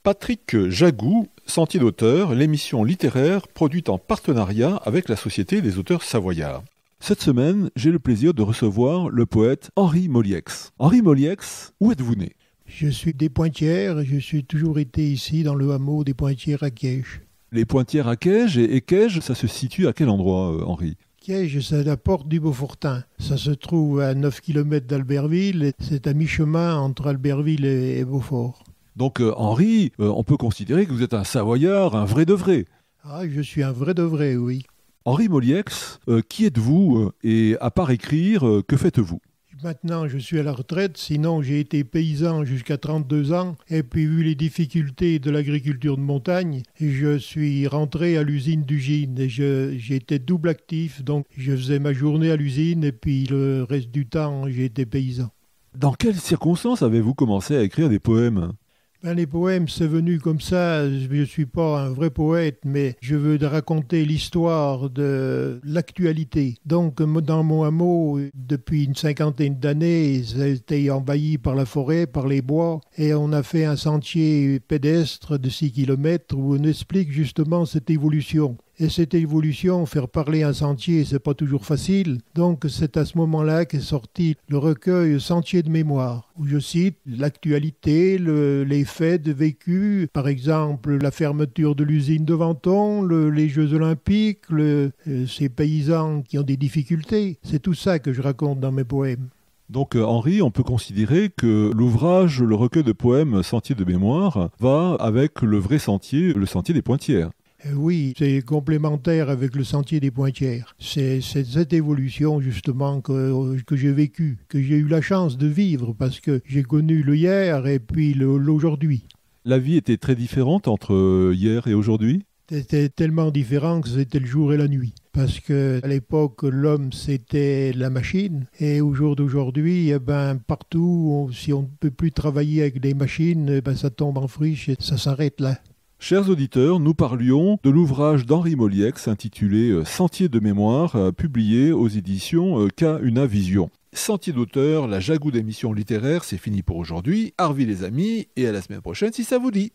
Patrick Jagou, Sentier d'auteur, l'émission littéraire produite en partenariat avec la Société des auteurs savoyards. Cette semaine, j'ai le plaisir de recevoir le poète Henri Molieix. Henri Molieix, où êtes-vous né ? Je suis des Pointières, je suis toujours été ici dans le hameau des Pointières à Quiège. Les Pointières à Quiège et Quiège, ça se situe à quel endroit, Henri ? Quiège, c'est la porte du Beaufortin. Ça se trouve à 9 km d'Albertville et c'est à mi-chemin entre Albertville et Beaufort. Donc Henri, on peut considérer que vous êtes un Savoyard, un vrai de vrai. Ah, je suis un vrai de vrai, oui. Henri Molieix, qui êtes-vous et à part écrire, que faites-vous ? Maintenant, je suis à la retraite, sinon j'ai été paysan jusqu'à 32 ans, et puis vu les difficultés de l'agriculture de montagne, je suis rentré à l'usine d'Ugine, et j'étais double actif, donc je faisais ma journée à l'usine, et puis le reste du temps, j'ai été paysan. Dans quelles circonstances avez-vous commencé à écrire des poèmes ? Les poèmes, c'est venu comme ça. Je ne suis pas un vrai poète, mais je veux raconter l'histoire de l'actualité. Donc, dans mon hameau, depuis une cinquantaine d'années, ça a été envahi par la forêt, par les bois, et on a fait un sentier pédestre de 6 km où on explique justement cette évolution. Et cette évolution, faire parler un sentier, c'est pas toujours facile. Donc c'est à ce moment-là qu'est sorti le recueil Sentier de mémoire, où je cite l'actualité, les faits vécus, par exemple la fermeture de l'usine de Venton, les Jeux Olympiques, ces paysans qui ont des difficultés. C'est tout ça que je raconte dans mes poèmes. Donc Henri, on peut considérer que l'ouvrage, le recueil de poèmes Sentier de mémoire, va avec le vrai sentier, le sentier des Pointières. Oui, c'est complémentaire avec le sentier des Pointières. C'est cette évolution justement que j'ai vécue, que j'ai eu la chance de vivre parce que j'ai connu le hier et puis l'aujourd'hui. La vie était très différente entre hier et aujourd'hui ? C'était tellement différent que c'était le jour et la nuit. Parce qu'à l'époque, l'homme, c'était la machine. Et au jour d'aujourd'hui, partout, si on ne peut plus travailler avec des machines, ça tombe en friche et ça s'arrête là. Chers auditeurs, nous parlions de l'ouvrage d'Henri Molieix intitulé Sentier de mémoire, publié aux éditions K1A Vision. Sentier d'auteur, la Jagou d'émission littéraire, c'est fini pour aujourd'hui. Arvi les amis, et à la semaine prochaine si ça vous dit.